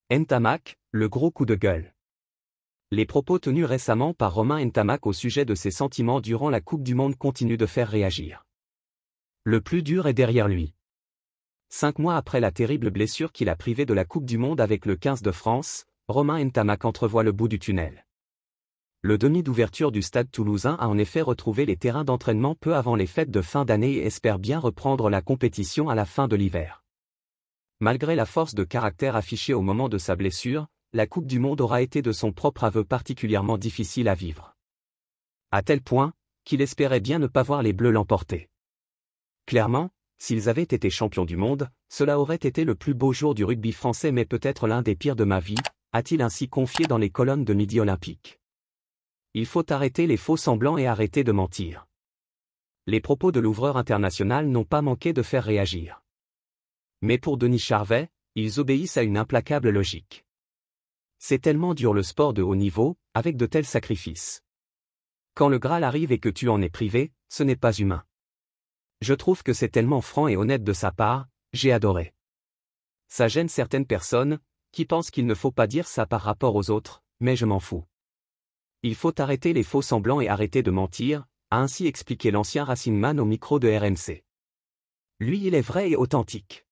Ntamak, le gros coup de gueule. Les propos tenus récemment par Romain Ntamak au sujet de ses sentiments durant la Coupe du Monde continuent de faire réagir. Le plus dur est derrière lui. 5 mois après la terrible blessure qu'il a privé de la Coupe du Monde avec le 15 de France, Romain Ntamak entrevoit le bout du tunnel. Le demi d'ouverture du stade toulousain a en effet retrouvé les terrains d'entraînement peu avant les fêtes de fin d'année et espère bien reprendre la compétition à la fin de l'hiver. Malgré la force de caractère affichée au moment de sa blessure, la Coupe du Monde aura été de son propre aveu particulièrement difficile à vivre. À tel point, qu'il espérait bien ne pas voir les Bleus l'emporter. Clairement, s'ils avaient été champions du monde, cela aurait été le plus beau jour du rugby français mais peut-être l'un des pires de ma vie, a-t-il ainsi confié dans les colonnes de Midi Olympique. Il faut arrêter les faux semblants et arrêter de mentir. Les propos de l'ouvreur international n'ont pas manqué de faire réagir. Mais pour Denis Charvet, ils obéissent à une implacable logique. C'est tellement dur le sport de haut niveau, avec de tels sacrifices. Quand le Graal arrive et que tu en es privé, ce n'est pas humain. Je trouve que c'est tellement franc et honnête de sa part, j'ai adoré. Ça gêne certaines personnes, qui pensent qu'il ne faut pas dire ça par rapport aux autres, mais je m'en fous. Il faut arrêter les faux semblants et arrêter de mentir, a ainsi expliqué l'ancien Racing Man au micro de RMC. Lui il est vrai et authentique.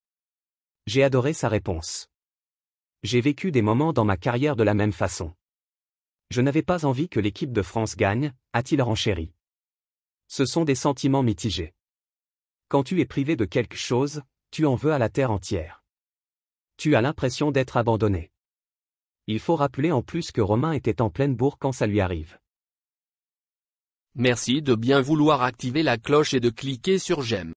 J'ai adoré sa réponse. J'ai vécu des moments dans ma carrière de la même façon. Je n'avais pas envie que l'équipe de France gagne, a-t-il renchéri. Ce sont des sentiments mitigés. Quand tu es privé de quelque chose, tu en veux à la terre entière. Tu as l'impression d'être abandonné. Il faut rappeler en plus que Romain était en pleine bourre quand ça lui arrive. Merci de bien vouloir activer la cloche et de cliquer sur j'aime.